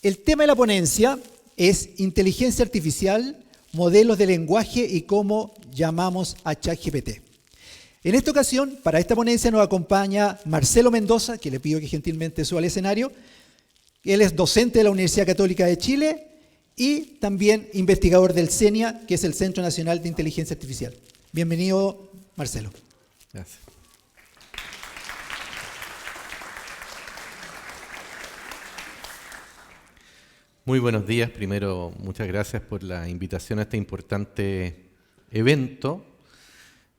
El tema de la ponencia es inteligencia artificial, modelos de lenguaje y cómo llamamos a ChatGPT. En esta ocasión, para esta ponencia nos acompaña Marcelo Mendoza, que le pido que gentilmente suba al escenario. Él es docente de la Universidad Católica de Chile y también investigador del CENIA, que es el Centro Nacional de Inteligencia Artificial. Bienvenido, Marcelo. Gracias. Muy buenos días. Primero, muchas gracias por la invitación a este importante evento.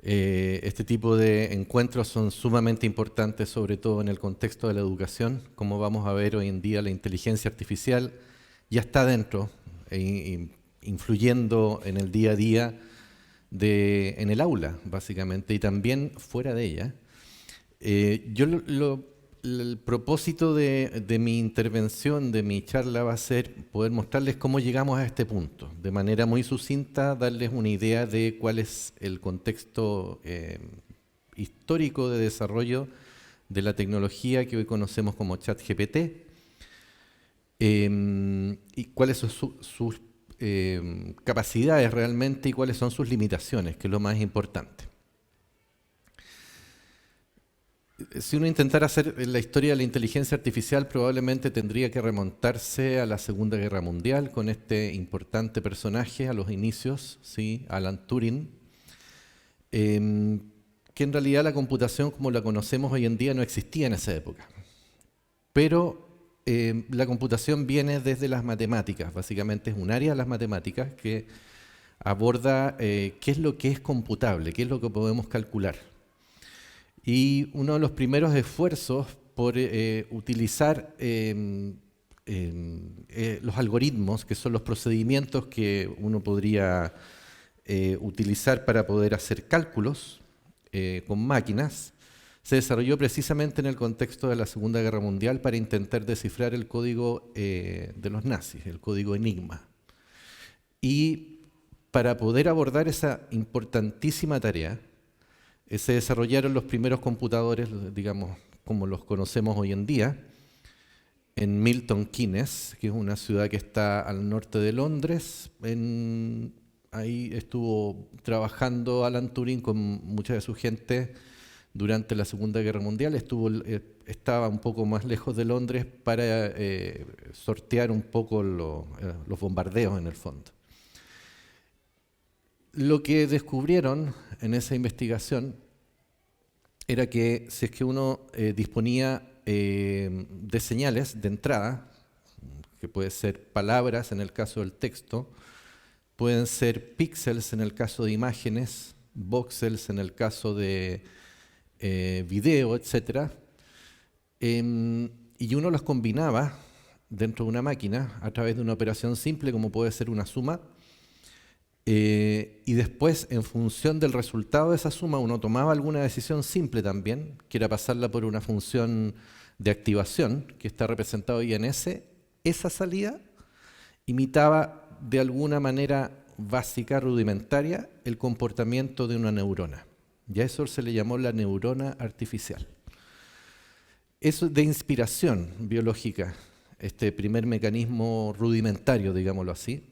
Este tipo de encuentros son sumamente importantes, sobre todo en el contexto de la educación. Como vamos a ver hoy en día, la inteligencia artificial ya está dentro, influyendo en el día a día en el aula, básicamente, y también fuera de ella. El propósito de mi intervención, de mi charla, va a ser poder mostrarles cómo llegamos a este punto. De manera muy sucinta, darles una idea de cuál es el contexto histórico de desarrollo de la tecnología que hoy conocemos como ChatGPT y cuáles son sus capacidades realmente y cuáles son sus limitaciones, que es lo más importante. Si uno intentara hacer la historia de la inteligencia artificial, probablemente tendría que remontarse a la Segunda Guerra Mundial con este importante personaje a los inicios, ¿sí? Alan Turing, que en realidad la computación como la conocemos hoy en día no existía en esa época. Pero la computación viene desde las matemáticas, básicamente es un área de las matemáticas que aborda qué es lo que es computable, qué es lo que podemos calcular. Y uno de los primeros esfuerzos por utilizar los algoritmos, que son los procedimientos que uno podría utilizar para poder hacer cálculos con máquinas, se desarrolló precisamente en el contexto de la Segunda Guerra Mundial para intentar descifrar el código de los nazis, el código Enigma. Y para poder abordar esa importantísima tarea, se desarrollaron los primeros computadores, digamos, como los conocemos hoy en día, en Milton Keynes, que es una ciudad que está al norte de Londres. Ahí estuvo trabajando Alan Turing con mucha de su gente durante la Segunda Guerra Mundial. Estaba un poco más lejos de Londres para sortear un poco los bombardeos en el fondo. Lo que descubrieron en esa investigación era que si es que uno disponía de señales de entrada, que pueden ser palabras en el caso del texto, pueden ser píxeles en el caso de imágenes, voxels en el caso de video, etc. Y uno los combinaba dentro de una máquina a través de una operación simple como puede ser una suma. Y después, en función del resultado de esa suma, uno tomaba alguna decisión simple también, que era pasarla por una función de activación, que está representada hoy en S. Esa salida imitaba de alguna manera básica, rudimentaria, el comportamiento de una neurona. Y a eso se le llamó la neurona artificial. Eso de inspiración biológica, este primer mecanismo rudimentario, digámoslo así,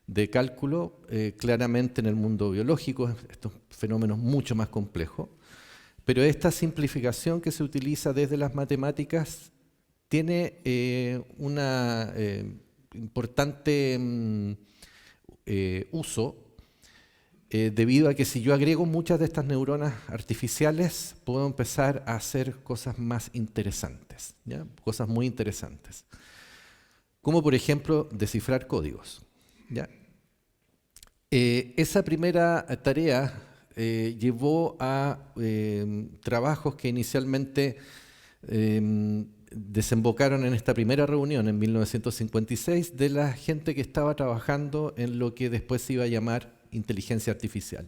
de cálculo, claramente en el mundo biológico, estos fenómenos mucho más complejos, pero esta simplificación que se utiliza desde las matemáticas tiene un importante uso, debido a que si yo agrego muchas de estas neuronas artificiales, puedo empezar a hacer cosas más interesantes, ¿ya? Cosas muy interesantes, como por ejemplo descifrar códigos, ¿ya? Esa primera tarea llevó a trabajos que inicialmente desembocaron en esta primera reunión en 1956 de la gente que estaba trabajando en lo que después se iba a llamar inteligencia artificial.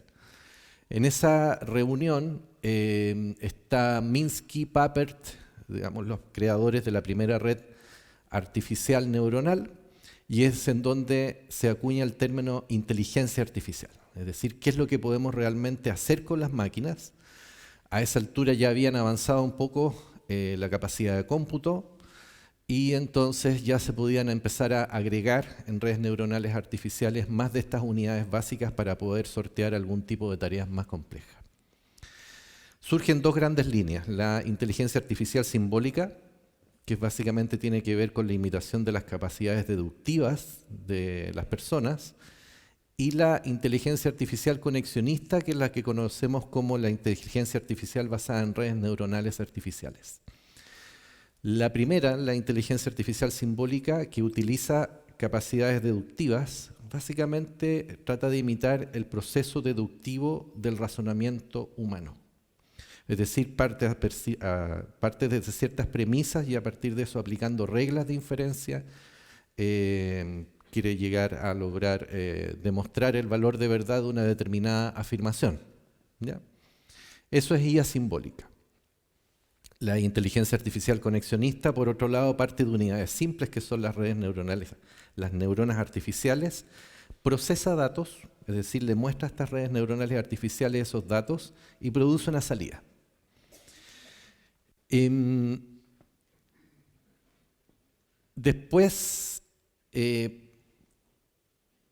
En esa reunión está Minsky, Papert, digamos, los creadores de la primera red artificial neuronal, y es en donde se acuña el término inteligencia artificial. Es decir, qué es lo que podemos realmente hacer con las máquinas. A esa altura ya habían avanzado un poco la capacidad de cómputo, y entonces ya se podían empezar a agregar en redes neuronales artificiales más de estas unidades básicas para poder sortear algún tipo de tareas más complejas. Surgen dos grandes líneas: la inteligencia artificial simbólica, que básicamente tiene que ver con la imitación de las capacidades deductivas de las personas, y la inteligencia artificial conexionista, que es la que conocemos como la inteligencia artificial basada en redes neuronales artificiales. La primera, la inteligencia artificial simbólica, que utiliza capacidades deductivas, básicamente trata de imitar el proceso deductivo del razonamiento humano. Es decir, parte desde ciertas premisas y a partir de eso, aplicando reglas de inferencia, quiere llegar a lograr demostrar el valor de verdad de una determinada afirmación, ¿ya? Eso es IA simbólica. La inteligencia artificial conexionista, por otro lado, parte de unidades simples, que son las redes neuronales, las neuronas artificiales, procesa datos, es decir, le muestra a estas redes neuronales artificiales esos datos y produce una salida. Después,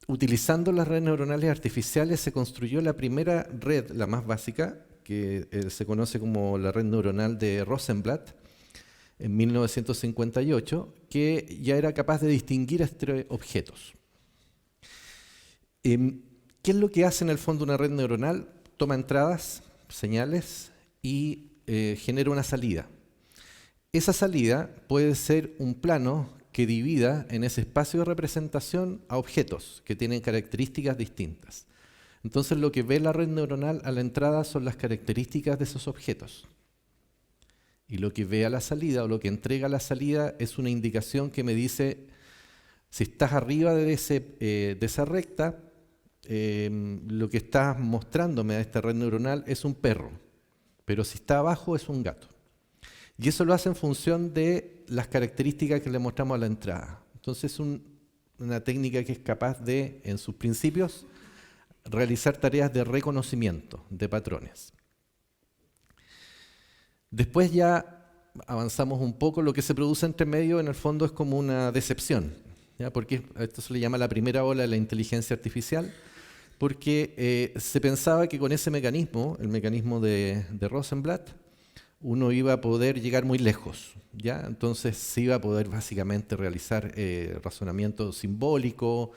utilizando las redes neuronales artificiales, se construyó la primera red, la más básica, que se conoce como la red neuronal de Rosenblatt, en 1958, que ya era capaz de distinguir entre objetos. ¿Qué es lo que hace en el fondo una red neuronal? Toma entradas, señales y genera una salida. Esa salida puede ser un plano que divida en ese espacio de representación a objetos que tienen características distintas. Entonces lo que ve la red neuronal a la entrada son las características de esos objetos. Y lo que ve a la salida, o lo que entrega a la salida, es una indicación que me dice: si estás arriba de esa recta, lo que estás mostrándome a esta red neuronal es un perro, pero si está abajo es un gato. Y eso lo hace en función de las características que le mostramos a la entrada. Entonces es una técnica que es capaz de, en sus principios, realizar tareas de reconocimiento de patrones. Después ya avanzamos un poco. Lo que se produce entre medio, en el fondo, es como una decepción, ¿ya? Porque esto se le llama la primera ola de la inteligencia artificial, porque se pensaba que con ese mecanismo, el mecanismo de Rosenblatt, uno iba a poder llegar muy lejos, ¿ya? Entonces se iba a poder básicamente realizar razonamiento simbólico,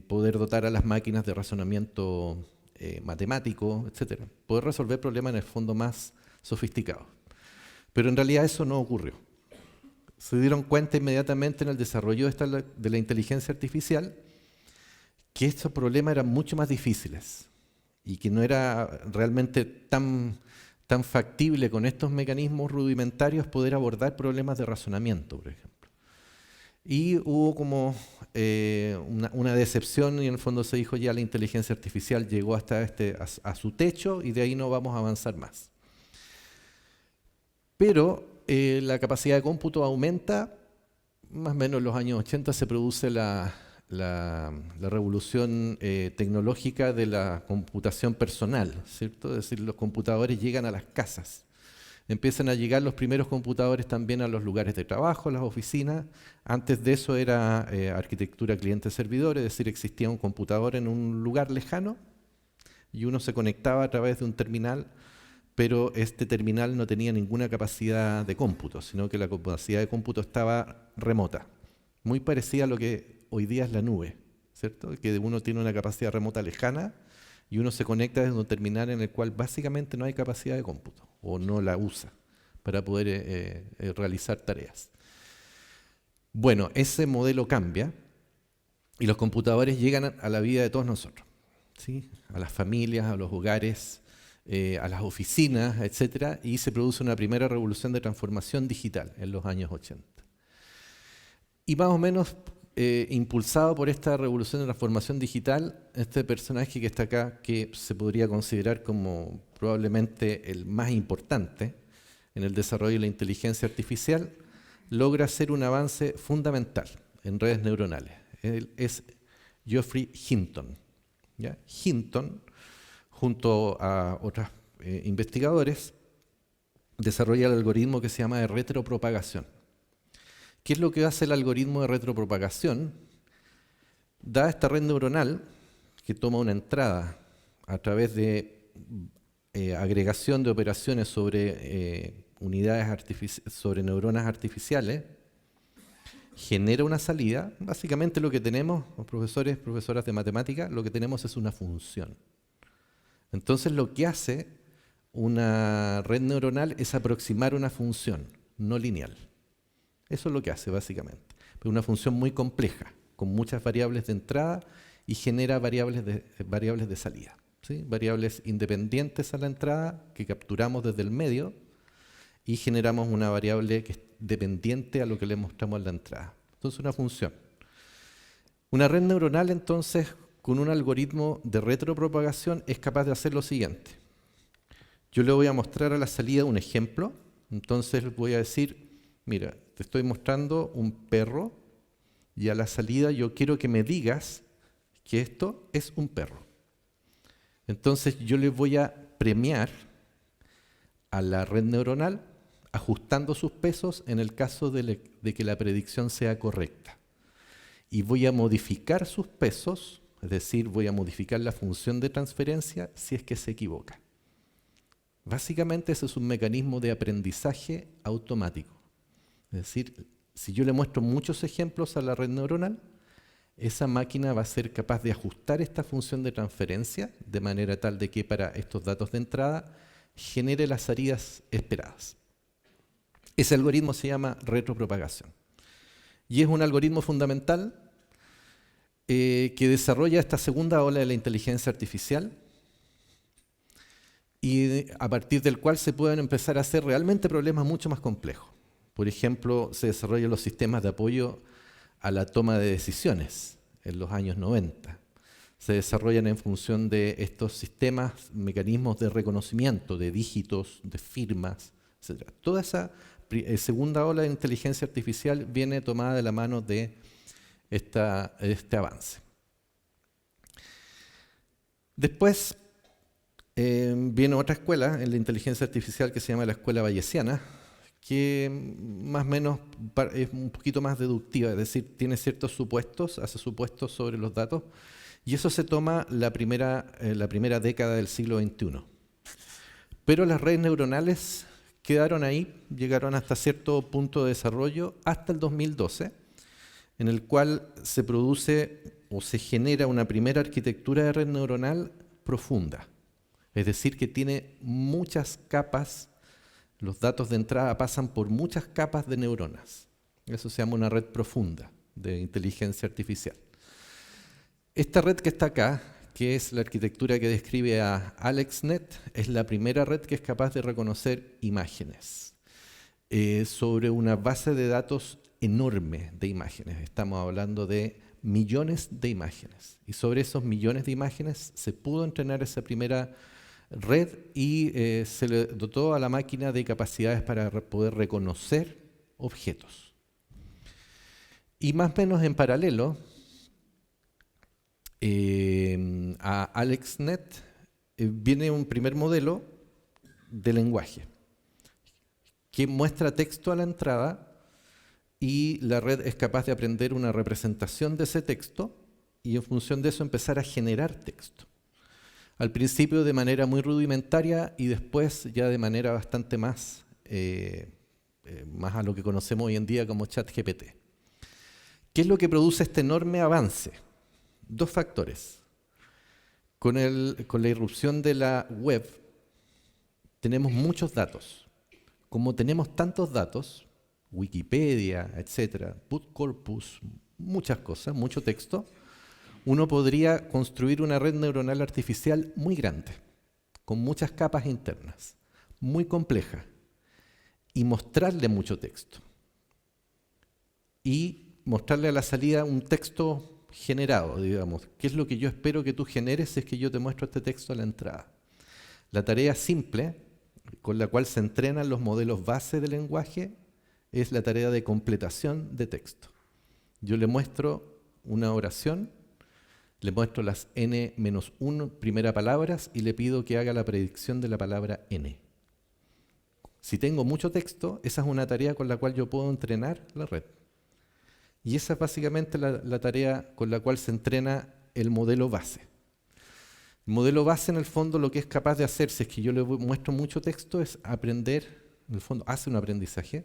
poder dotar a las máquinas de razonamiento matemático, etc. Poder resolver problemas en el fondo más sofisticados. Pero en realidad eso no ocurrió. Se dieron cuenta inmediatamente en el desarrollo de la inteligencia artificial que estos problemas eran mucho más difíciles y que no era realmente tan factible con estos mecanismos rudimentarios poder abordar problemas de razonamiento, por ejemplo. Y hubo como una decepción, y en el fondo se dijo: ya la inteligencia artificial llegó hasta a su techo y de ahí no vamos a avanzar más. Pero la capacidad de cómputo aumenta. Más o menos en los años 80 se produce la revolución tecnológica de la computación personal, ¿cierto? Es decir, los computadores llegan a las casas. Empiezan a llegar los primeros computadores también a los lugares de trabajo, a las oficinas. Antes de eso era arquitectura cliente-servidor, es decir, existía un computador en un lugar lejano y uno se conectaba a través de un terminal, pero este terminal no tenía ninguna capacidad de cómputo, sino que la capacidad de cómputo estaba remota, muy parecida a lo que hoy día es la nube, ¿cierto? Que uno tiene una capacidad remota lejana y uno se conecta desde un terminal en el cual básicamente no hay capacidad de cómputo o no la usa para poder realizar tareas. Bueno, ese modelo cambia y los computadores llegan a la vida de todos nosotros, ¿sí? A las familias, a los hogares, a las oficinas, etc. Y se produce una primera revolución de transformación digital en los años 80. Y más o menos impulsado por esta revolución de transformación digital, este personaje que está acá, que se podría considerar como probablemente el más importante en el desarrollo de la inteligencia artificial, logra hacer un avance fundamental en redes neuronales. Él es Geoffrey Hinton, ¿ya? Hinton, junto a otros investigadores, desarrolla el algoritmo que se llama de retropropagación. ¿Qué es lo que hace el algoritmo de retropropagación? Da esta red neuronal que toma una entrada a través de agregación de operaciones sobre sobre neuronas artificiales, genera una salida. Básicamente lo que tenemos, los profesores, profesoras de matemática, lo que tenemos es una función. Entonces lo que hace una red neuronal es aproximar una función no lineal. Eso es lo que hace básicamente. Pero una función muy compleja, con muchas variables de entrada y genera variables de salida. ¿Sí? Variables independientes a la entrada que capturamos desde el medio y generamos una variable que es dependiente a lo que le mostramos en la entrada. Entonces una función. Una red neuronal entonces con un algoritmo de retropropagación es capaz de hacer lo siguiente. Yo le voy a mostrar a la salida un ejemplo, entonces voy a decir, mira, te estoy mostrando un perro y a la salida yo quiero que me digas que esto es un perro. Entonces yo le voy a premiar a la red neuronal ajustando sus pesos en el caso de que la predicción sea correcta. Y voy a modificar sus pesos, es decir, voy a modificar la función de transferencia si es que se equivoca. Básicamente ese es un mecanismo de aprendizaje automático. Es decir, si yo le muestro muchos ejemplos a la red neuronal, esa máquina va a ser capaz de ajustar esta función de transferencia de manera tal de que para estos datos de entrada genere las salidas esperadas. Ese algoritmo se llama retropropagación. Y es un algoritmo fundamental que desarrolla esta segunda ola de la inteligencia artificial y a partir del cual se pueden empezar a hacer realmente problemas mucho más complejos. Por ejemplo, se desarrollan los sistemas de apoyo a la toma de decisiones en los años 90. Se desarrollan en función de estos sistemas, mecanismos de reconocimiento de dígitos, de firmas, etc. Toda esa segunda ola de inteligencia artificial viene tomada de la mano de este avance. Después viene otra escuela en la inteligencia artificial que se llama la escuela bayesiana, que más o menos es un poquito más deductiva, es decir, tiene ciertos supuestos, hace supuestos sobre los datos, y eso se toma la primera década del siglo XXI. Pero las redes neuronales quedaron ahí, llegaron hasta cierto punto de desarrollo, hasta el 2012, en el cual se produce o se genera una primera arquitectura de red neuronal profunda, es decir, que tiene muchas capas. Los datos de entrada pasan por muchas capas de neuronas. Eso se llama una red profunda de inteligencia artificial. Esta red que está acá, que es la arquitectura que describe a AlexNet, es la primera red que es capaz de reconocer imágenes sobre una base de datos enorme de imágenes. Estamos hablando de millones de imágenes. Y sobre esos millones de imágenes se pudo entrenar esa primera red y se le dotó a la máquina de capacidades para poder reconocer objetos. Y más o menos en paralelo, a AlexNet viene un primer modelo de lenguaje que muestra texto a la entrada y la red es capaz de aprender una representación de ese texto y en función de eso empezar a generar texto. Al principio de manera muy rudimentaria y después ya de manera bastante más a lo que conocemos hoy en día como ChatGPT. ¿Qué es lo que produce este enorme avance? Dos factores. Con la irrupción de la web tenemos muchos datos. Como tenemos tantos datos, Wikipedia, etcétera, Boot Corpus, muchas cosas, mucho texto, uno podría construir una red neuronal artificial muy grande, con muchas capas internas, muy compleja, y mostrarle mucho texto. Y mostrarle a la salida un texto generado, digamos. ¿Qué es lo que yo espero que tú generes si es que yo te muestro este texto a la entrada? La tarea simple, con la cual se entrenan los modelos base del lenguaje, es la tarea de completación de texto. Yo le muestro una oración, le muestro las n-1 primeras palabras y le pido que haga la predicción de la palabra n. Si tengo mucho texto, esa es una tarea con la cual yo puedo entrenar la red. Y esa es básicamente la tarea con la cual se entrena el modelo base. El modelo base, en el fondo, lo que es capaz de hacer, si es que yo le muestro mucho texto, es aprender, en el fondo, hace un aprendizaje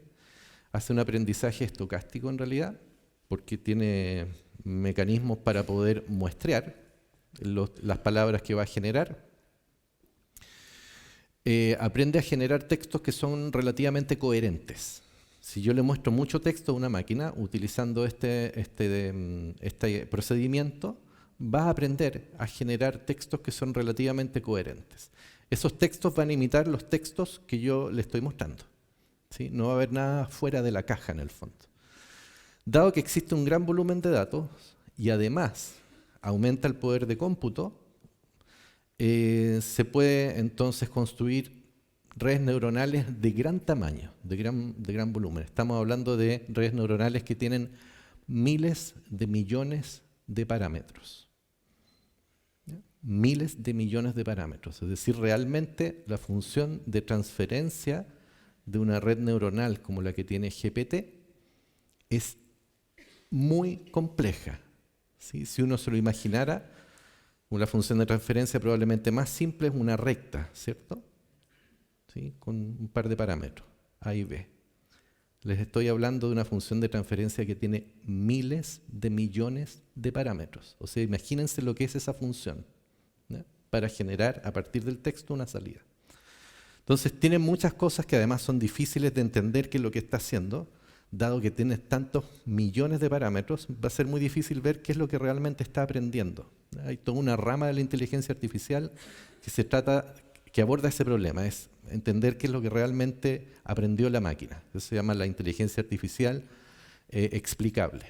estocástico en realidad, porque tiene mecanismos para poder muestrear las palabras que va a generar. Aprende a generar textos que son relativamente coherentes. Si yo le muestro mucho texto a una máquina utilizando este procedimiento, va a aprender a generar textos que son relativamente coherentes. Esos textos van a imitar los textos que yo le estoy mostrando, ¿sí? No va a haber nada fuera de la caja en el fondo. Dado que existe un gran volumen de datos y además aumenta el poder de cómputo, se puede entonces construir redes neuronales de gran tamaño, de gran volumen. Estamos hablando de redes neuronales que tienen miles de millones de parámetros. Miles de millones de parámetros. Es decir, realmente la función de transferencia de una red neuronal como la que tiene GPT es muy compleja, ¿sí? Si uno se lo imaginara, una función de transferencia probablemente más simple es una recta, ¿cierto? ¿Sí? Con un par de parámetros, A y B. Les estoy hablando de una función de transferencia que tiene miles de millones de parámetros. O sea, imagínense lo que es esa función, ¿no? Para generar a partir del texto una salida. Entonces tiene muchas cosas que además son difíciles de entender qué es lo que está haciendo. Dado que tienes tantos millones de parámetros, va a ser muy difícil ver qué es lo que realmente está aprendiendo. Hay toda una rama de la inteligencia artificial que aborda ese problema, es entender qué es lo que realmente aprendió la máquina. Eso se llama la inteligencia artificial explicable.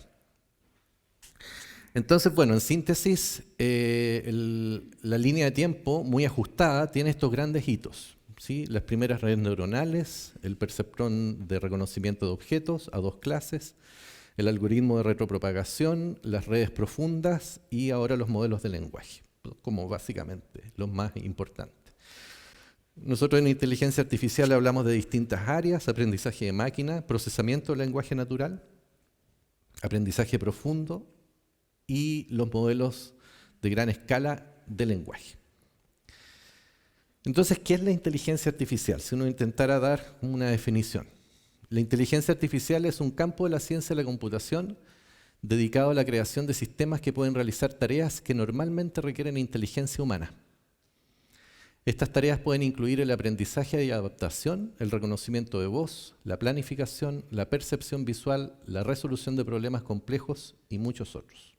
Entonces, bueno, en síntesis, la línea de tiempo muy ajustada tiene estos grandes hitos, ¿sí? Las primeras redes neuronales, el perceptrón de reconocimiento de objetos a 2 clases, el algoritmo de retropropagación, las redes profundas y ahora los modelos de lenguaje, como básicamente los más importantes. Nosotros en inteligencia artificial hablamos de distintas áreas: aprendizaje de máquina, procesamiento del lenguaje natural, aprendizaje profundo y los modelos de gran escala de lenguaje. Entonces, ¿qué es la inteligencia artificial? Si uno intentara dar una definición. La inteligencia artificial es un campo de la ciencia de la computación dedicado a la creación de sistemas que pueden realizar tareas que normalmente requieren inteligencia humana. Estas tareas pueden incluir el aprendizaje y adaptación, el reconocimiento de voz, la planificación, la percepción visual, la resolución de problemas complejos y muchos otros.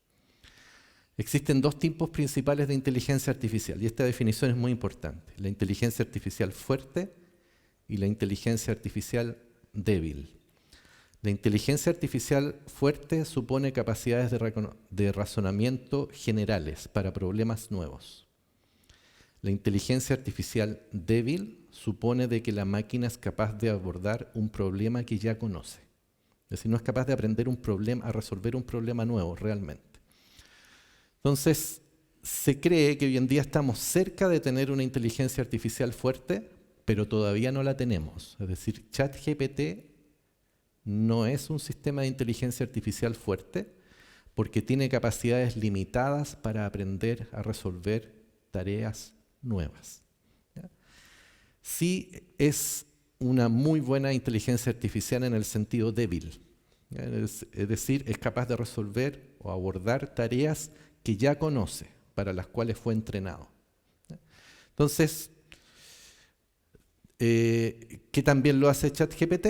Existen 2 tipos principales de inteligencia artificial y esta definición es muy importante: la inteligencia artificial fuerte y la inteligencia artificial débil. La inteligencia artificial fuerte supone capacidades de razonamiento generales para problemas nuevos. La inteligencia artificial débil supone de que la máquina es capaz de abordar un problema que ya conoce. Es decir, no es capaz de aprender a resolver un problema nuevo realmente. Entonces, se cree que hoy en día estamos cerca de tener una inteligencia artificial fuerte, pero todavía no la tenemos. Es decir, ChatGPT no es un sistema de inteligencia artificial fuerte porque tiene capacidades limitadas para aprender a resolver tareas nuevas. ¿Ya? Sí es una muy buena inteligencia artificial en el sentido débil. ¿Ya? Es decir, es capaz de resolver o abordar tareas que ya conoce, para las cuales fue entrenado. ¿Ya? Entonces, ¿qué también lo hace ChatGPT?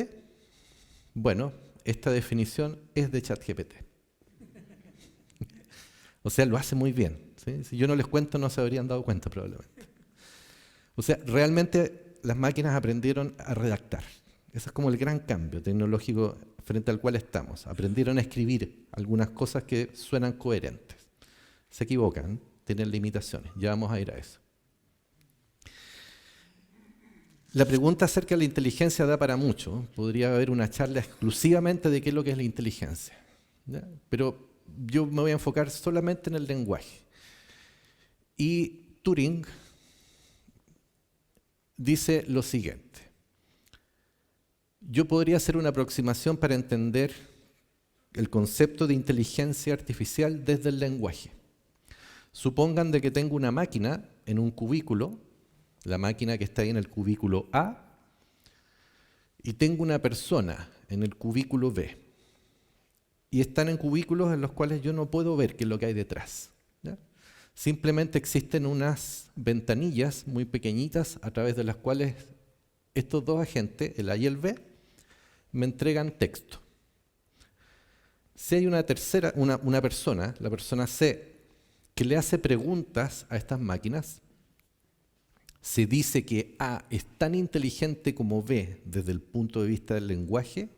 Bueno, esta definición es de ChatGPT. O sea, lo hace muy bien, ¿sí? Si yo no les cuento, no se habrían dado cuenta probablemente. O sea, realmente las máquinas aprendieron a redactar. Ese es como el gran cambio tecnológico frente al cual estamos. Aprendieron a escribir algunas cosas que suenan coherentes. Se equivocan, tienen limitaciones. Ya vamos a ir a eso. La pregunta acerca de la inteligencia da para mucho. Podría haber una charla exclusivamente de qué es lo que es la inteligencia, ¿ya? Pero yo me voy a enfocar solamente en el lenguaje. Y Turing dice lo siguiente: yo podría hacer una aproximación para entender el concepto de inteligencia artificial desde el lenguaje. Supongan de que tengo una máquina en un cubículo, la máquina que está ahí en el cubículo A, y tengo una persona en el cubículo B. Y están en cubículos en los cuales yo no puedo ver qué es lo que hay detrás, ¿ya? Simplemente existen unas ventanillas muy pequeñitas a través de las cuales estos dos agentes, el A y el B, me entregan texto. Si hay una persona, la persona C, que le hace preguntas a estas máquinas, se dice que A es tan inteligente como B desde el punto de vista del lenguaje,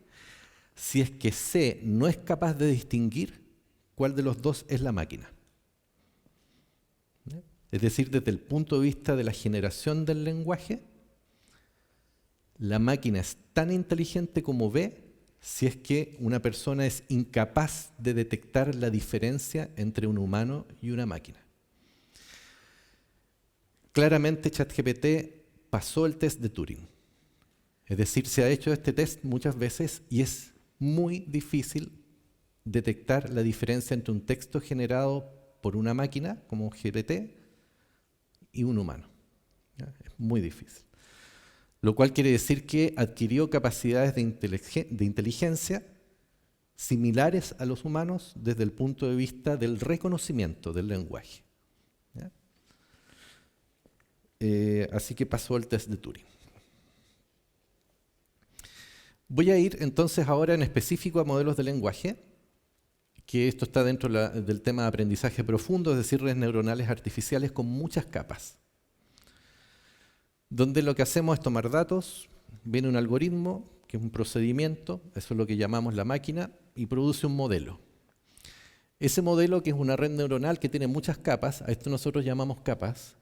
si es que C no es capaz de distinguir cuál de los dos es la máquina. Es decir, desde el punto de vista de la generación del lenguaje, la máquina es tan inteligente como B si es que una persona es incapaz de detectar la diferencia entre un humano y una máquina. Claramente ChatGPT pasó el test de Turing. Es decir, se ha hecho este test muchas veces y es muy difícil detectar la diferencia entre un texto generado por una máquina, como GPT, y un humano. ¿Ya? Es muy difícil. Lo cual quiere decir que adquirió capacidades de inteligencia similares a los humanos desde el punto de vista del reconocimiento del lenguaje. ¿Ya? Así que pasó el test de Turing. Voy a ir entonces ahora en específico a modelos de lenguaje, que esto está dentro del tema de aprendizaje profundo, es decir, redes neuronales artificiales con muchas capas, donde lo que hacemos es tomar datos, viene un algoritmo, que es un procedimiento, eso es lo que llamamos la máquina, y produce un modelo. Ese modelo, que es una red neuronal que tiene muchas capas, a esto nosotros llamamos capas,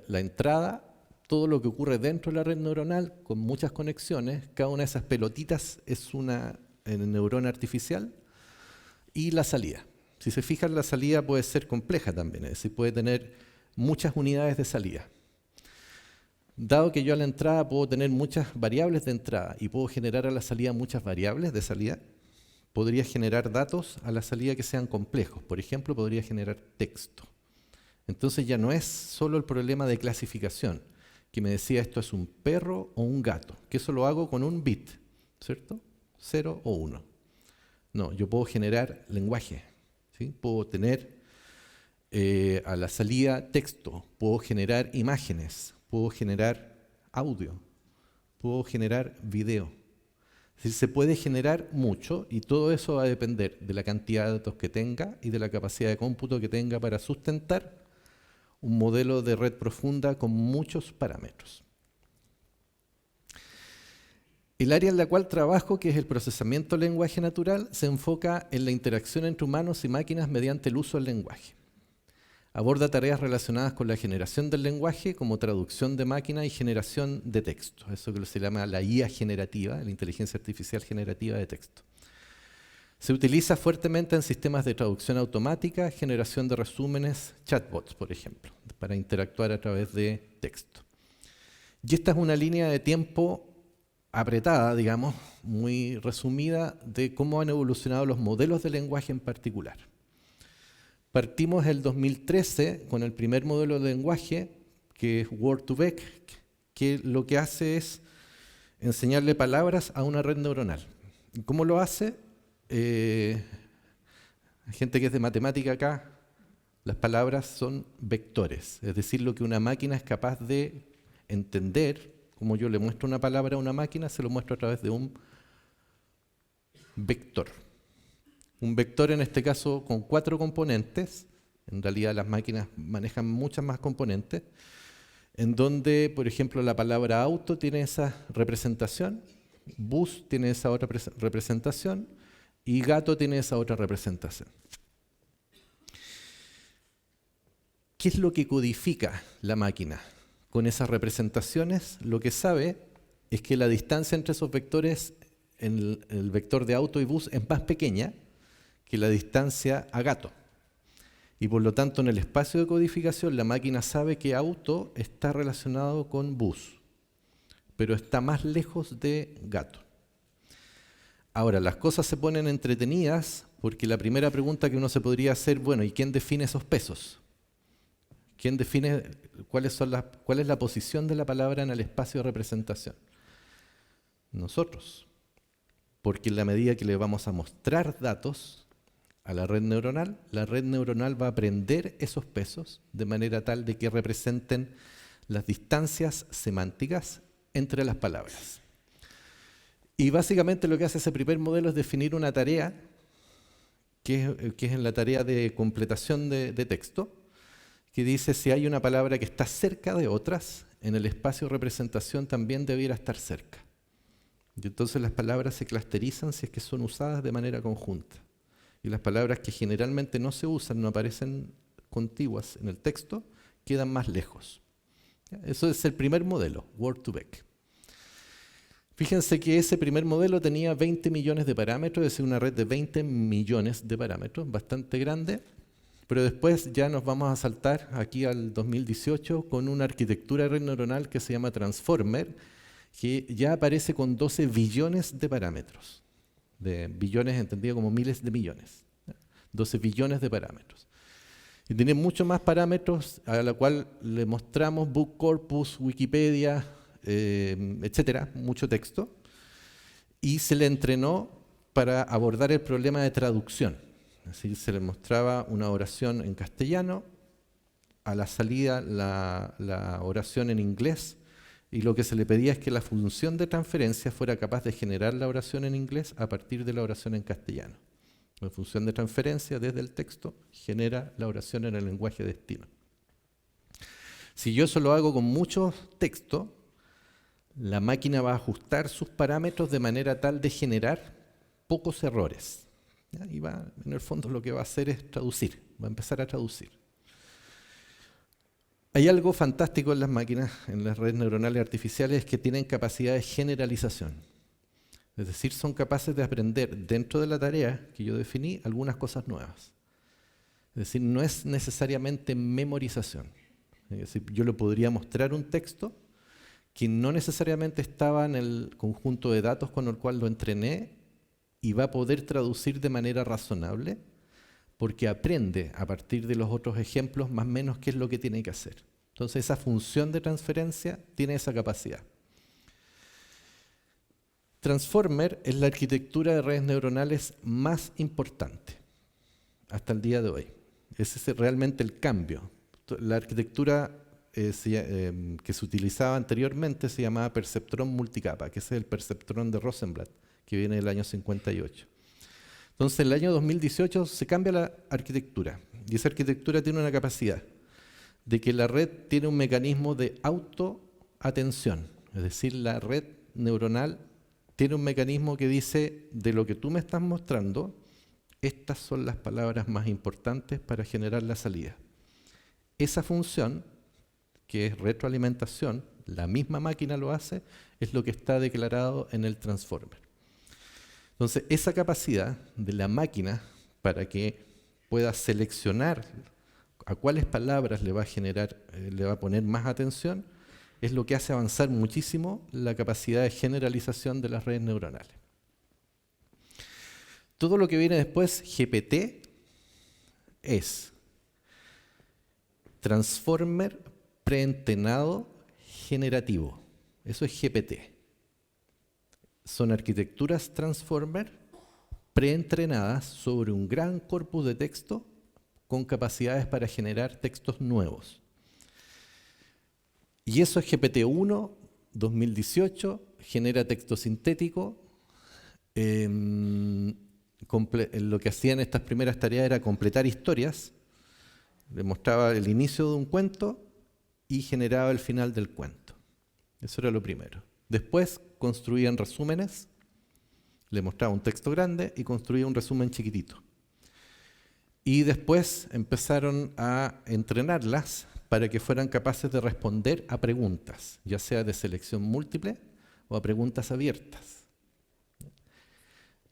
la entrada, todo lo que ocurre dentro de la red neuronal, con muchas conexiones, cada una de esas pelotitas es una neurona artificial, y la salida. Si se fijan, la salida puede ser compleja también, es decir, puede tener muchas unidades de salida. Dado que yo a la entrada puedo tener muchas variables de entrada y puedo generar a la salida muchas variables de salida, podría generar datos a la salida que sean complejos. Por ejemplo, podría generar texto. Entonces ya no es solo el problema de clasificación, que me decía esto es un perro o un gato, que eso lo hago con un bit, ¿cierto? 0 o 1. No, yo puedo generar lenguaje, ¿sí? Puedo tener a la salida texto, puedo generar imágenes, puedo generar audio, puedo generar video. Es decir, se puede generar mucho y todo eso va a depender de la cantidad de datos que tenga y de la capacidad de cómputo que tenga para sustentar un modelo de red profunda con muchos parámetros. El área en la cual trabajo, que es el procesamiento del lenguaje natural, se enfoca en la interacción entre humanos y máquinas mediante el uso del lenguaje. Aborda tareas relacionadas con la generación del lenguaje, como traducción de máquina y generación de texto. Eso que se llama la IA generativa, la inteligencia artificial generativa de texto. Se utiliza fuertemente en sistemas de traducción automática, generación de resúmenes, chatbots, por ejemplo, para interactuar a través de texto. Y esta es una línea de tiempo apretada, digamos, muy resumida, de cómo han evolucionado los modelos de lenguaje en particular. Partimos el 2013 con el primer modelo de lenguaje, que es Word2Vec, que lo que hace es enseñarle palabras a una red neuronal. ¿Y cómo lo hace? Hay gente que es de matemática acá, las palabras son vectores, es decir, lo que una máquina es capaz de entender, como yo le muestro una palabra a una máquina, se lo muestro a través de un vector. Un vector en este caso con 4 componentes, en realidad las máquinas manejan muchas más componentes, en donde, por ejemplo, la palabra auto tiene esa representación, bus tiene esa otra representación y gato tiene esa otra representación. ¿Qué es lo que codifica la máquina? Con esas representaciones, lo que sabe es que la distancia entre esos vectores, en el vector de auto y bus, es más pequeña que la distancia a gato. Y por lo tanto, en el espacio de codificación, la máquina sabe que auto está relacionado con bus, pero está más lejos de gato. Ahora, las cosas se ponen entretenidas porque la primera pregunta que uno se podría hacer, bueno, ¿y quién define esos pesos? ¿Quién define cuál es la posición de la palabra en el espacio de representación? Nosotros. Porque en la medida que le vamos a mostrar datos a la red neuronal va a aprender esos pesos de manera tal de que representen las distancias semánticas entre las palabras. Y básicamente lo que hace ese primer modelo es definir una tarea, que es en la tarea de completación de texto, que dice si hay una palabra que está cerca de otras, en el espacio de representación también debiera estar cerca. Y entonces las palabras se clusterizan si es que son usadas de manera conjunta. Y las palabras que generalmente no se usan, no aparecen contiguas en el texto, quedan más lejos. Eso es el primer modelo, Word2Vec. Fíjense que ese primer modelo tenía 20 millones de parámetros, es decir, una red de 20 millones de parámetros, bastante grande, pero después ya nos vamos a saltar aquí al 2018 con una arquitectura de red neuronal que se llama Transformer, que ya aparece con 12 billones de parámetros, de billones entendido como miles de millones, 12 billones de parámetros. Y tiene muchos más parámetros a la cual le mostramos Book Corpus, Wikipedia, etcétera, mucho texto, y se le entrenó para abordar el problema de traducción. Así se le mostraba una oración en castellano, a la salida la oración en inglés, y lo que se le pedía es que la función de transferencia fuera capaz de generar la oración en inglés a partir de la oración en castellano. La función de transferencia desde el texto genera la oración en el lenguaje destino. Si yo eso lo hago con mucho texto, la máquina va a ajustar sus parámetros de manera tal de generar pocos errores. Y en el fondo lo que va a hacer es traducir, va a empezar a traducir. Hay algo fantástico en las máquinas, en las redes neuronales artificiales, que tienen capacidad de generalización. Es decir, son capaces de aprender dentro de la tarea que yo definí algunas cosas nuevas. Es decir, no es necesariamente memorización. Es decir, yo le podría mostrar un texto que no necesariamente estaba en el conjunto de datos con el cual lo entrené y va a poder traducir de manera razonable porque aprende a partir de los otros ejemplos más o menos qué es lo que tiene que hacer. Entonces esa función de transferencia tiene esa capacidad. Transformer es la arquitectura de redes neuronales más importante hasta el día de hoy. Ese es realmente el cambio. La arquitectura que se utilizaba anteriormente se llamaba perceptrón multicapa, que ese es el perceptrón de Rosenblatt, que viene del año 58. Entonces, en el año 2018 se cambia la arquitectura, y esa arquitectura tiene una capacidad de que la red tiene un mecanismo de autoatención, es decir, la red neuronal tiene un mecanismo que dice, de lo que tú me estás mostrando, estas son las palabras más importantes para generar la salida. Esa función, que es retroalimentación, la misma máquina lo hace, es lo que está declarado en el transformer. Entonces, esa capacidad de la máquina para que pueda seleccionar a cuáles palabras le va a poner más atención, es lo que hace avanzar muchísimo la capacidad de generalización de las redes neuronales. Todo lo que viene después, GPT, es Transformer preentrenado generativo. Eso es GPT. Son arquitecturas Transformer preentrenadas sobre un gran corpus de texto con capacidades para generar textos nuevos. Y eso es GPT-1, 2018, genera texto sintético. Lo que hacían estas primeras tareas era completar historias, le mostraba el inicio de un cuento y generaba el final del cuento. Eso era lo primero. Después construían resúmenes, le mostraba un texto grande y construía un resumen chiquitito. Y después empezaron a entrenarlas para que fueran capaces de responder a preguntas, ya sea de selección múltiple o a preguntas abiertas.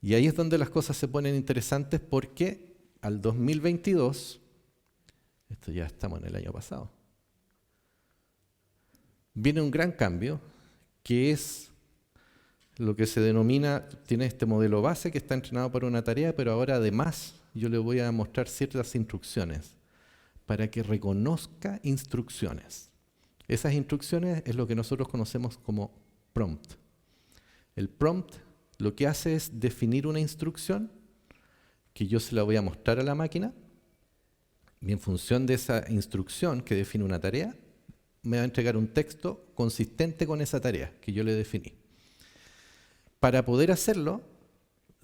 Y ahí es donde las cosas se ponen interesantes porque al 2022, esto ya estamos en el año pasado, viene un gran cambio que es lo que se denomina, tiene este modelo base que está entrenado para una tarea, pero ahora además yo le voy a mostrar ciertas instrucciones para que reconozca instrucciones. Esas instrucciones es lo que nosotros conocemos como prompt. El prompt lo que hace es definir una instrucción que yo se la voy a mostrar a la máquina y en función de esa instrucción que define una tarea, me va a entregar un texto consistente con esa tarea que yo le definí. Para poder hacerlo,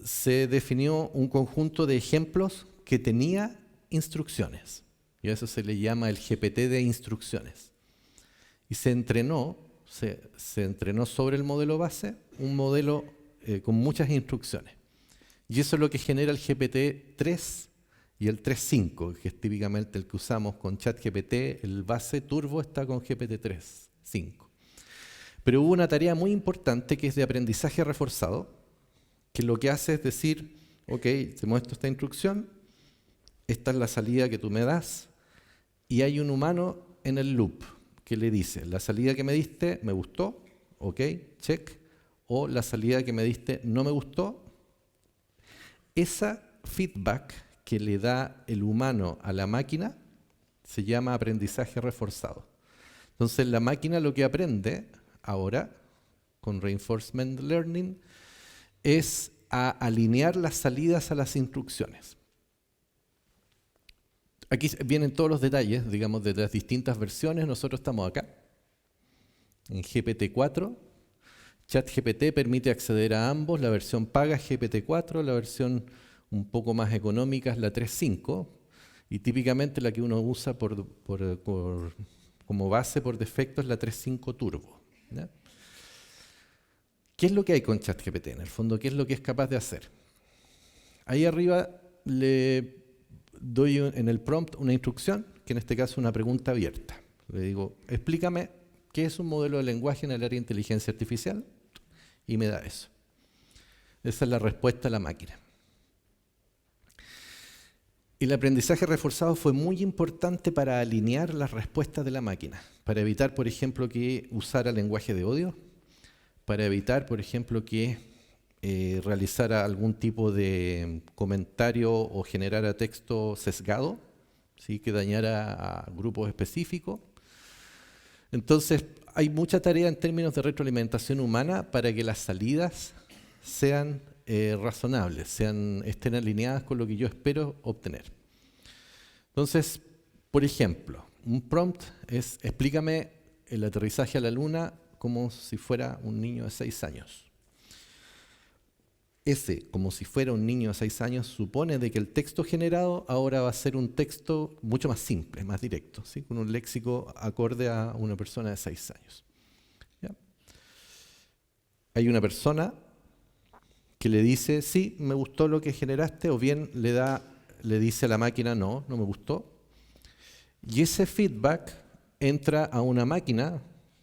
se definió un conjunto de ejemplos que tenía instrucciones. Y a eso se le llama el GPT de instrucciones. Y se entrenó sobre el modelo base, un modelo con muchas instrucciones. Y eso es lo que genera el GPT-3 y el 3.5, que es típicamente el que usamos con ChatGPT. El base turbo está con GPT-3.5. Pero hubo una tarea muy importante que es de aprendizaje reforzado, que lo que hace es decir, ok, te muestro esta instrucción, esta es la salida que tú me das, y hay un humano en el loop que le dice, la salida que me diste me gustó, ok, check, o la salida que me diste no me gustó. Esa feedback que le da el humano a la máquina se llama aprendizaje reforzado. Entonces la máquina lo que aprende ahora, con Reinforcement Learning, es a alinear las salidas a las instrucciones. Aquí vienen todos los detalles, digamos, de las distintas versiones. Nosotros estamos acá, en GPT-4. ChatGPT permite acceder a ambos. La versión paga es GPT-4, la versión un poco más económica es la 3.5, y típicamente la que uno usa como base por defecto es la 3.5 Turbo. ¿Ya? ¿Qué es lo que hay con ChatGPT? En el fondo, ¿qué es lo que es capaz de hacer? Ahí arriba le doy en el prompt una instrucción, que en este caso es una pregunta abierta. Le digo, explícame qué es un modelo de lenguaje en el área de inteligencia artificial, y me da eso. Esa es la respuesta a la máquina. El aprendizaje reforzado fue muy importante para alinear las respuestas de la máquina, para evitar, por ejemplo, que usara lenguaje de odio, para evitar, por ejemplo, que realizara algún tipo de comentario o generara texto sesgado, ¿sí?, que dañara a grupos específicos. Entonces, hay mucha tarea en términos de retroalimentación humana para que las salidas sean razonables, estén alineadas con lo que yo espero obtener. Entonces, por ejemplo, un prompt es, explícame el aterrizaje a la Luna como si fuera un niño de 6 años. Ese, como si fuera un niño de 6 años, supone de que el texto generado ahora va a ser un texto mucho más simple, más directo, ¿sí?, con un léxico acorde a una persona de 6 años. ¿Ya? Hay una persona que le dice, sí, me gustó lo que generaste, o bien le dice a la máquina, no, no me gustó. Y ese feedback entra a una máquina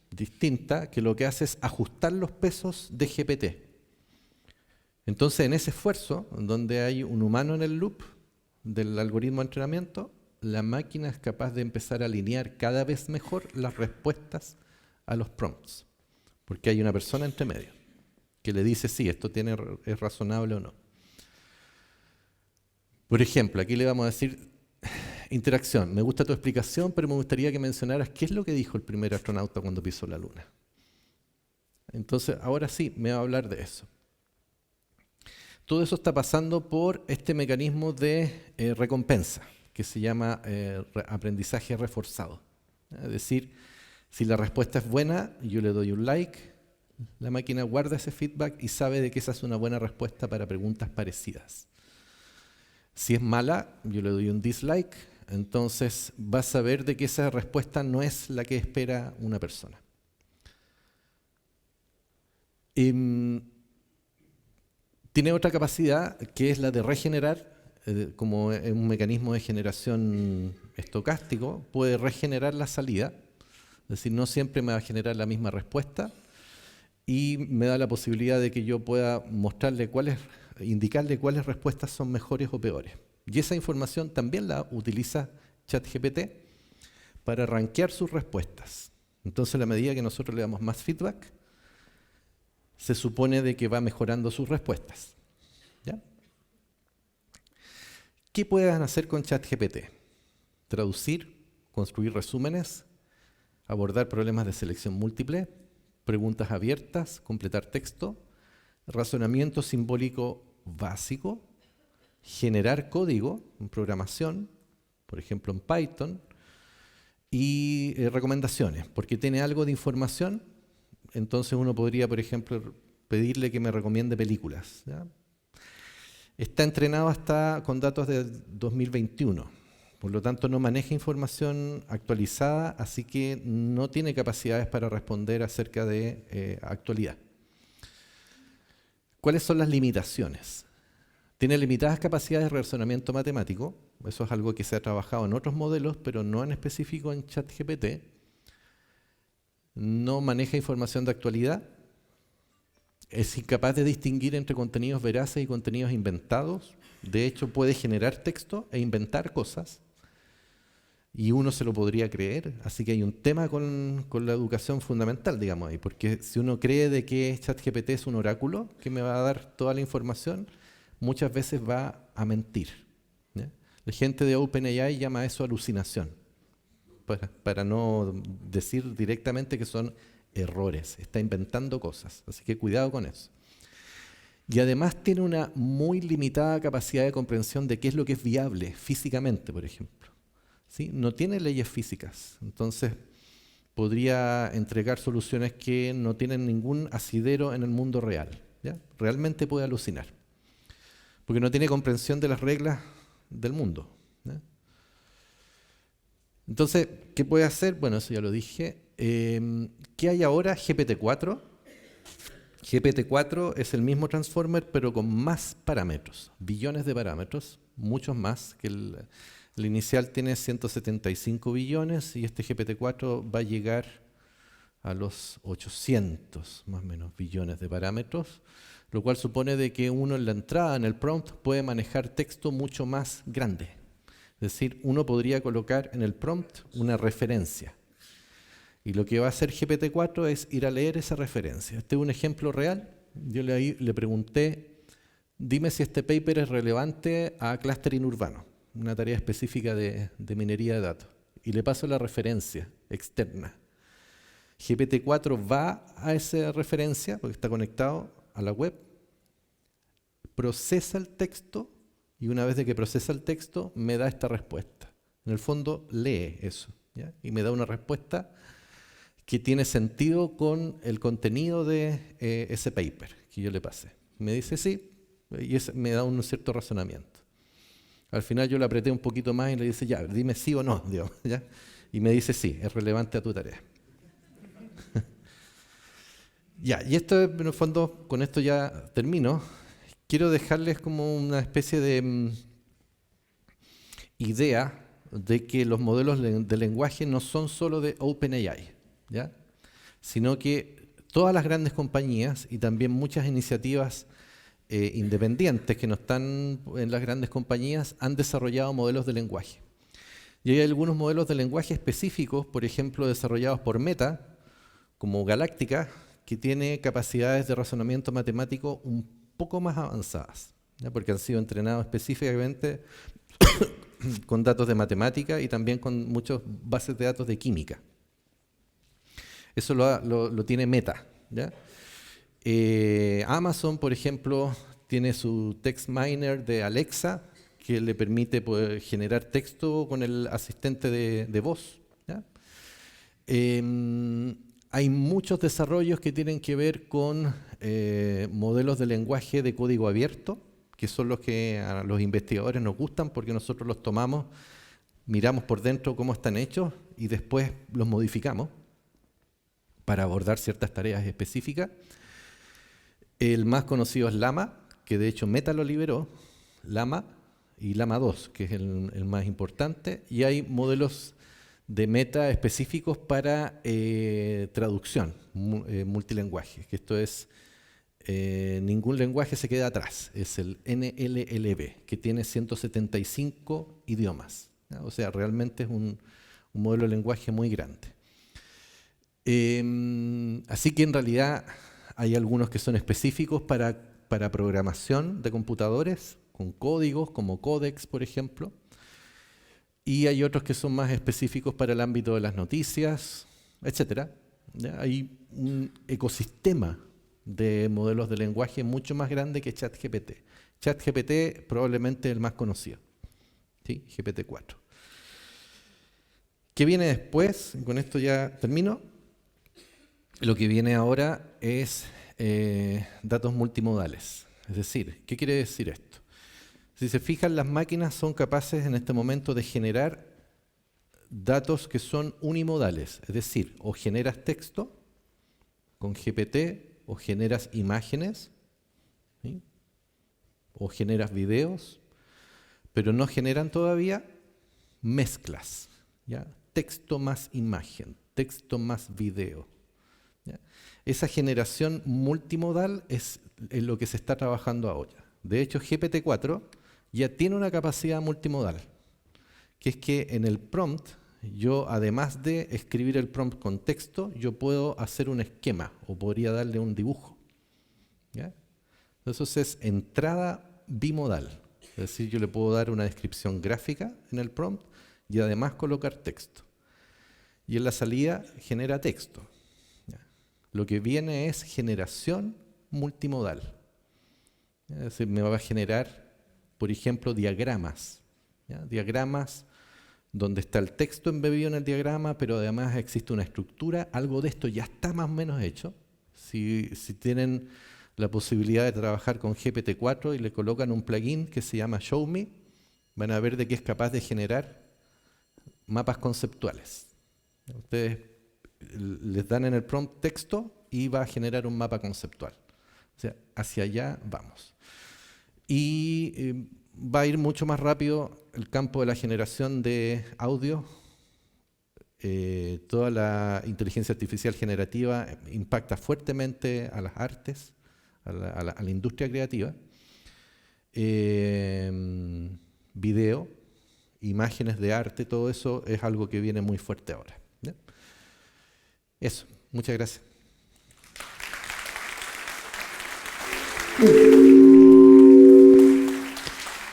distinta que lo que hace es ajustar los pesos de GPT. Entonces, en ese esfuerzo, donde hay un humano en el loop del algoritmo de entrenamiento, la máquina es capaz de empezar a alinear cada vez mejor las respuestas a los prompts, porque hay una persona entre medio que le dice si esto es razonable o no. Por ejemplo, aquí le vamos a decir, interacción, me gusta tu explicación, pero me gustaría que mencionaras qué es lo que dijo el primer astronauta cuando pisó la Luna. Entonces, ahora sí, me va a hablar de eso. Todo eso está pasando por este mecanismo de recompensa, que se llama aprendizaje reforzado. Es decir, si la respuesta es buena, yo le doy un like, la máquina guarda ese feedback y sabe de que esa es una buena respuesta para preguntas parecidas. Si es mala, yo le doy un dislike, entonces va a saber de que esa respuesta no es la que espera una persona. Tiene otra capacidad que es la de regenerar, como un mecanismo de generación estocástico, puede regenerar la salida, es decir, no siempre me va a generar la misma respuesta, y me da la posibilidad de que yo pueda indicarle cuáles respuestas son mejores o peores. Y esa información también la utiliza ChatGPT para rankear sus respuestas. Entonces, a la medida que nosotros le damos más feedback, se supone de que va mejorando sus respuestas. ¿Ya? ¿Qué pueden hacer con ChatGPT? Traducir, construir resúmenes, abordar problemas de selección múltiple, preguntas abiertas, completar texto, razonamiento simbólico básico, generar código en programación, por ejemplo en Python, y recomendaciones, porque tiene algo de información, entonces uno podría, por ejemplo, pedirle que me recomiende películas. ¿Ya? Está entrenado hasta con datos de 2021, por lo tanto no maneja información actualizada, así que no tiene capacidades para responder acerca de actualidad. ¿Cuáles son las limitaciones? Tiene limitadas capacidades de razonamiento matemático, eso es algo que se ha trabajado en otros modelos, pero no en específico en ChatGPT. No maneja información de actualidad, es incapaz de distinguir entre contenidos veraces y contenidos inventados, de hecho puede generar texto e inventar cosas, y uno se lo podría creer, así que hay un tema con la educación fundamental, digamos ahí, porque si uno cree de que ChatGPT es un oráculo que me va a dar toda la información, muchas veces va a mentir. ¿Ya? La gente de OpenAI llama eso alucinación, para no decir directamente que son errores, está inventando cosas, así que cuidado con eso. Y además tiene una muy limitada capacidad de comprensión de qué es lo que es viable físicamente, por ejemplo. ¿Sí? No tiene leyes físicas, entonces podría entregar soluciones que no tienen ningún asidero en el mundo real. ¿Ya? Realmente puede alucinar, porque no tiene comprensión de las reglas del mundo. ¿Ya? Entonces, ¿qué puede hacer? Bueno, eso ya lo dije. ¿Qué hay ahora? GPT-4. GPT-4 es el mismo Transformer, pero con más parámetros, billones de parámetros, muchos más que el inicial tiene 175 billones y este GPT-4 va a llegar a los 800 más o menos billones de parámetros, lo cual supone de que uno en la entrada, en el prompt, puede manejar texto mucho más grande. Es decir, uno podría colocar en el prompt una referencia. Y lo que va a hacer GPT-4 es ir a leer esa referencia. Este es un ejemplo real. Yo le pregunté, dime si este paper es relevante a clustering urbano, una tarea específica de minería de datos. Y le paso la referencia externa. GPT-4 va a esa referencia, porque está conectado a la web, procesa el texto, y una vez de que procesa el texto, me da esta respuesta. En el fondo, lee eso, ¿ya? Y me da una respuesta que tiene sentido con el contenido de ese paper que yo le pasé. Me dice sí, y me da un cierto razonamiento. Al final yo le apreté un poquito más y le dice, ya, dime sí o no, Dios, ¿ya? Y me dice sí, es relevante a tu tarea. Ya, y esto en el fondo, con esto ya termino. Quiero dejarles como una especie de idea de que los modelos de lenguaje no son solo de OpenAI, ¿ya? Sino que todas las grandes compañías y también muchas iniciativas independientes que no están en las grandes compañías han desarrollado modelos de lenguaje. Y hay algunos modelos de lenguaje específicos, por ejemplo, desarrollados por Meta, como Galáctica, que tiene capacidades de razonamiento matemático un poco más avanzadas, ¿ya? Porque han sido entrenados específicamente con datos de matemática y también con muchas bases de datos de química. Eso lo tiene Meta, ¿ya? Amazon, por ejemplo, tiene su text miner de Alexa, que le permite poder generar texto con el asistente de voz, ¿ya? Hay muchos desarrollos que tienen que ver con modelos de lenguaje de código abierto, que son los que a los investigadores nos gustan porque nosotros los tomamos, miramos por dentro cómo están hechos y después los modificamos para abordar ciertas tareas específicas. El más conocido es Llama, que de hecho Meta lo liberó, Llama y Llama 2, que es el más importante, y hay modelos de Meta específicos para traducción multilingüe, que esto es, ningún lenguaje se queda atrás, es el NLLB, que tiene 175 idiomas, ¿ya? O sea, realmente es un modelo de lenguaje muy grande. Así que en realidad Hay algunos que son específicos para programación de computadores, con códigos como Codex, por ejemplo. Y hay otros que son más específicos para el ámbito de las noticias, etc. Hay un ecosistema de modelos de lenguaje mucho más grande que ChatGPT. ChatGPT probablemente el más conocido, ¿sí? GPT-4. ¿Qué viene después? Con esto ya termino. Lo que viene ahora es datos multimodales. Es decir, ¿qué quiere decir esto? Si se fijan, las máquinas son capaces en este momento de generar datos que son unimodales. Es decir, o generas texto con GPT, o generas imágenes, ¿sí? O generas videos, pero no generan todavía mezclas, ¿ya? Texto más imagen, texto más video, ¿ya? Esa generación multimodal es en lo que se está trabajando ahora. De hecho, GPT-4 ya tiene una capacidad multimodal, que es que en el prompt, yo además de escribir el prompt con texto, yo puedo hacer un esquema o podría darle un dibujo, ¿ya? Entonces es entrada bimodal, es decir, yo le puedo dar una descripción gráfica en el prompt y además colocar texto. Y en la salida genera texto, ¿ya? Lo que viene es generación multimodal. Es decir, me va a generar, por ejemplo, diagramas, ¿ya? Diagramas donde está el texto embebido en el diagrama, pero además existe una estructura. Algo de esto ya está más o menos hecho. Si tienen la posibilidad de trabajar con GPT-4 y le colocan un plugin que se llama Show Me, van a ver de qué es capaz de generar mapas conceptuales. Ustedes les dan en el prompt texto y va a generar un mapa conceptual. O sea, hacia allá vamos. Y va a ir mucho más rápido el campo de la generación de audio. Toda la inteligencia artificial generativa impacta fuertemente a las artes, a la industria creativa. Video, imágenes de arte, todo eso es algo que viene muy fuerte ahora, ¿ya? Eso, muchas gracias.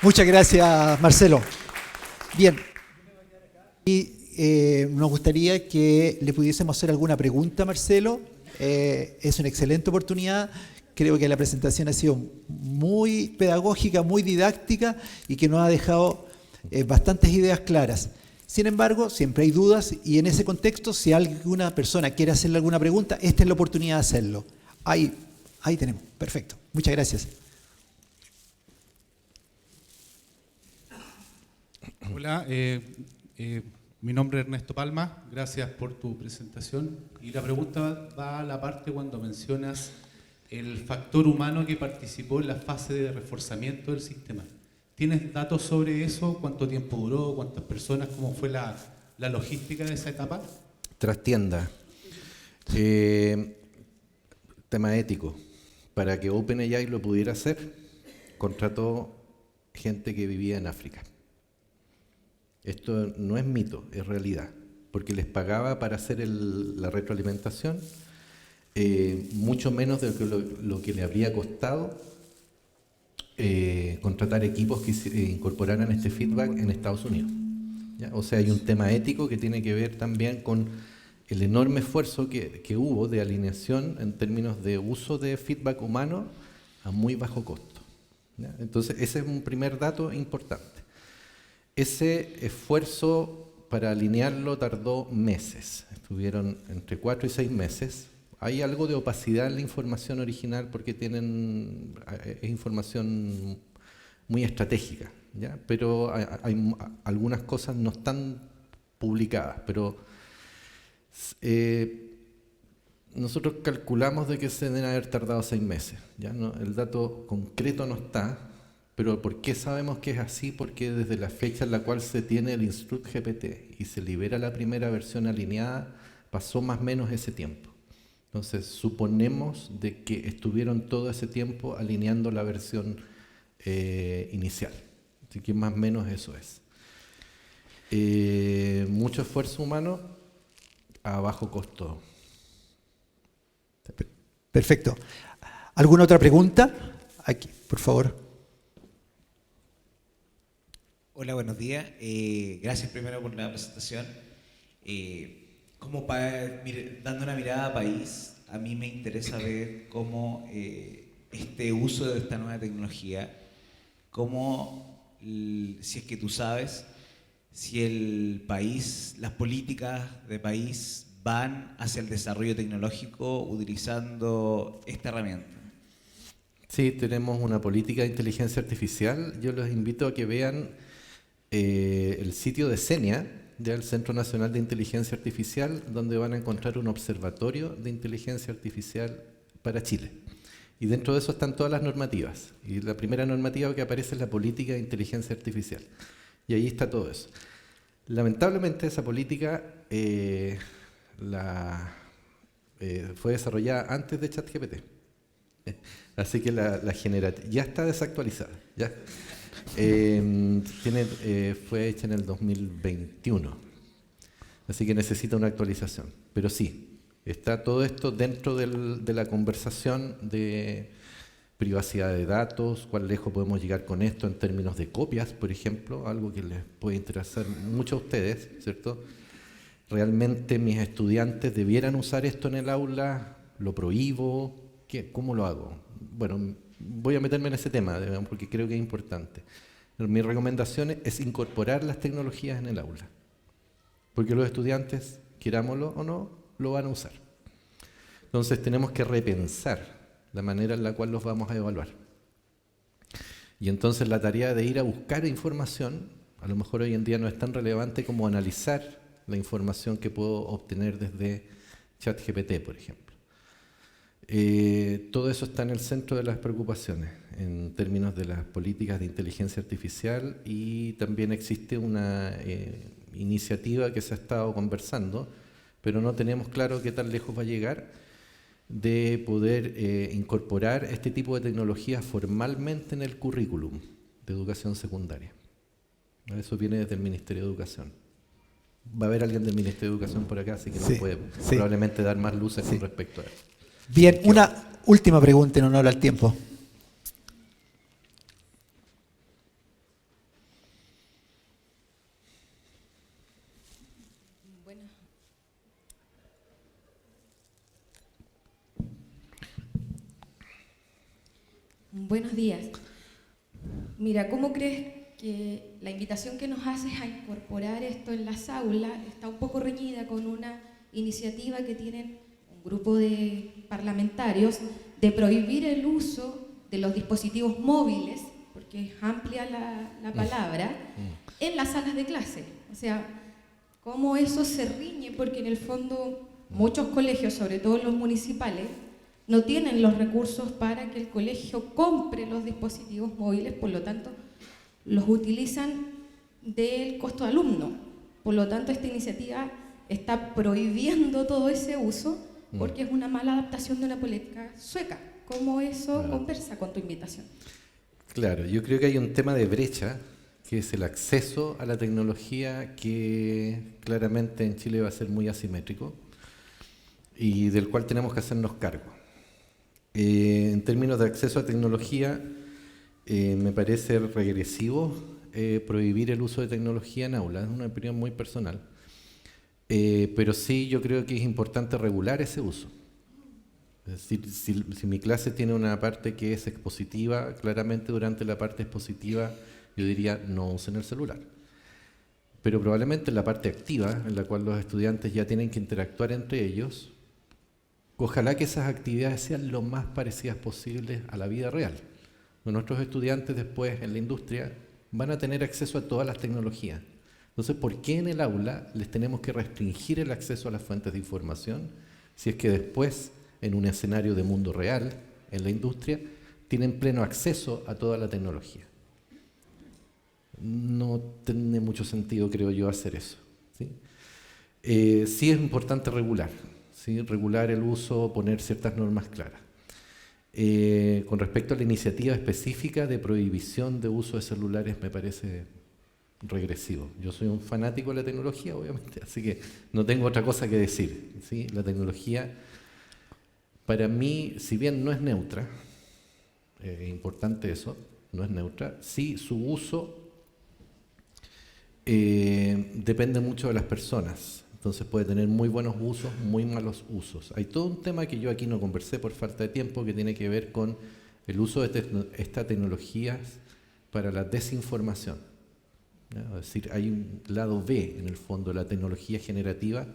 Muchas gracias, Marcelo. Bien, y nos gustaría que le pudiésemos hacer alguna pregunta a Marcelo. Es una excelente oportunidad. Creo que la presentación ha sido muy pedagógica, muy didáctica y que nos ha dejado bastantes ideas claras. Sin embargo, siempre hay dudas y en ese contexto, si alguna persona quiere hacerle alguna pregunta, esta es la oportunidad de hacerlo. Ahí tenemos. Perfecto. Muchas gracias. Hola, mi nombre es Ernesto Palma, gracias por tu presentación. Y la pregunta va a la parte cuando mencionas el factor humano que participó en la fase de reforzamiento del sistema. ¿Tienes datos sobre eso? ¿Cuánto tiempo duró? ¿Cuántas personas? ¿Cómo fue la logística de esa etapa? Trastienda. Tema ético. Para que OpenAI lo pudiera hacer, contrató gente que vivía en África. Esto no es mito, es realidad, porque les pagaba para hacer la retroalimentación mucho menos de lo que le habría costado contratar equipos que incorporaran este feedback en Estados Unidos, ¿ya? O sea, hay un tema ético que tiene que ver también con el enorme esfuerzo que hubo de alineación en términos de uso de feedback humano a muy bajo costo, ¿ya? Entonces, ese es un primer dato importante. Ese esfuerzo para alinearlo tardó meses, estuvieron entre 4 y 6 meses. Hay algo de opacidad en la información original porque es información muy estratégica, ¿ya? Pero hay algunas cosas no están publicadas, pero nosotros calculamos de que se deben haber tardado 6 meses, ¿ya? No, el dato concreto no está. Pero ¿por qué sabemos que es así? Porque desde la fecha en la cual se tiene el Instruct GPT y se libera la primera versión alineada, pasó más o menos ese tiempo. Entonces, suponemos de que estuvieron todo ese tiempo alineando la versión inicial. Así que más o menos eso es. Mucho esfuerzo humano a bajo costo. Perfecto. ¿Alguna otra pregunta? Aquí, por favor. Hola, buenos días. Gracias primero por la presentación. Dando una mirada a país, a mí me interesa ver cómo este uso de esta nueva tecnología, si es que tú sabes, si el país, las políticas de país van hacia el desarrollo tecnológico utilizando esta herramienta. Sí, tenemos una política de inteligencia artificial. Yo los invito a que vean el sitio de CENIA, del Centro Nacional de Inteligencia Artificial, donde van a encontrar un observatorio de inteligencia artificial para Chile. Y dentro de eso están todas las normativas. Y la primera normativa que aparece es la política de inteligencia artificial. Y ahí está todo eso. Lamentablemente esa política fue desarrollada antes de ChatGPT. Así que ya está desactualizada. ¿Ya? Fue hecha en el 2021, así que necesita una actualización. Pero sí, está todo esto dentro de la conversación de privacidad de datos, cuán lejos podemos llegar con esto en términos de copias, por ejemplo, algo que les puede interesar mucho a ustedes, ¿cierto? ¿Realmente mis estudiantes debieran usar esto en el aula? ¿Lo prohíbo? ¿Cómo lo hago? Bueno, voy a meterme en ese tema, digamos, porque creo que es importante. Mi recomendación es incorporar las tecnologías en el aula, porque los estudiantes, querámoslo o no, lo van a usar. Entonces tenemos que repensar la manera en la cual los vamos a evaluar. Y entonces la tarea de ir a buscar información, a lo mejor hoy en día no es tan relevante como analizar la información que puedo obtener desde ChatGPT, por ejemplo. Todo eso está en el centro de las preocupaciones en términos de las políticas de inteligencia artificial, y también existe una iniciativa que se ha estado conversando, pero no tenemos claro qué tan lejos va a llegar, de poder incorporar este tipo de tecnologías formalmente en el currículum de educación secundaria. Eso viene desde el Ministerio de Educación. Va a haber alguien del Ministerio de Educación por acá, así que nos puede probablemente dar más luces con respecto a eso. Bien, una última pregunta en honor al tiempo. Buenos días. Mira, ¿cómo crees que la invitación que nos haces a incorporar esto en las aulas está un poco reñida con una iniciativa que tienen un grupo de parlamentarios de prohibir el uso de los dispositivos móviles, porque es amplia la palabra, en las salas de clase? O sea, ¿cómo eso se riñe? Porque en el fondo muchos colegios, sobre todo los municipales, no tienen los recursos para que el colegio compre los dispositivos móviles, por lo tanto, los utilizan del costo de alumno. Por lo tanto, esta iniciativa está prohibiendo todo ese uso porque es una mala adaptación de una política sueca. ¿Cómo eso conversa con tu invitación? Claro, yo creo que hay un tema de brecha, que es el acceso a la tecnología, que claramente en Chile va a ser muy asimétrico y del cual tenemos que hacernos cargo. En términos de acceso a tecnología, me parece regresivo prohibir el uso de tecnología en aulas, es una opinión muy personal. Pero sí, yo creo que es importante regular ese uso. Es decir, si mi clase tiene una parte que es expositiva, claramente durante la parte expositiva yo diría no usen el celular. Pero probablemente en la parte activa, en la cual los estudiantes ya tienen que interactuar entre ellos, ojalá que esas actividades sean lo más parecidas posibles a la vida real. Nuestros estudiantes después en la industria van a tener acceso a todas las tecnologías. Entonces, ¿por qué en el aula les tenemos que restringir el acceso a las fuentes de información si es que después, en un escenario de mundo real, en la industria, tienen pleno acceso a toda la tecnología? No tiene mucho sentido, creo yo, hacer eso, ¿sí? Sí es importante regular, ¿sí? Regular el uso, poner ciertas normas claras. Con respecto a la iniciativa específica de prohibición de uso de celulares, me parece regresivo. Yo soy un fanático de la tecnología, obviamente, así que no tengo otra cosa que decir, ¿sí? La tecnología Para mí, si bien no es neutra, es importante eso, no es neutra, sí su uso depende mucho de las personas. Entonces puede tener muy buenos usos, muy malos usos. Hay todo un tema que yo aquí no conversé por falta de tiempo que tiene que ver con el uso de estas tecnologías para la desinformación. ¿No? Es decir, hay un lado B en el fondo de la tecnología generativa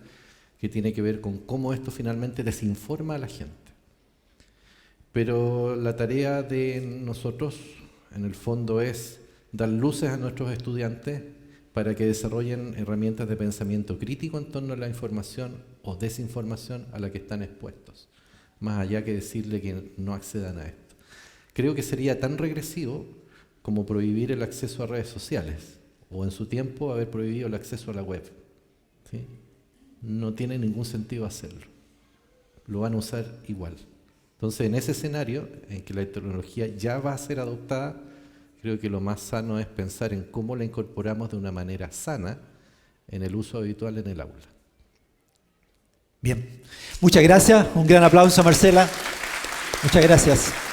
que tiene que ver con cómo esto finalmente desinforma a la gente. Pero la tarea de nosotros, en el fondo, es dar luces a nuestros estudiantes para que desarrollen herramientas de pensamiento crítico en torno a la información o desinformación a la que están expuestos, más allá que decirle que no accedan a esto. Creo que sería tan regresivo como prohibir el acceso a redes sociales, o en su tiempo haber prohibido el acceso a la web. ¿Sí? No tiene ningún sentido hacerlo. Lo van a usar igual. Entonces, en ese escenario, en que la tecnología ya va a ser adoptada, creo que lo más sano es pensar en cómo la incorporamos de una manera sana en el uso habitual en el aula. Bien, muchas gracias. Un gran aplauso, Marcela. Muchas gracias.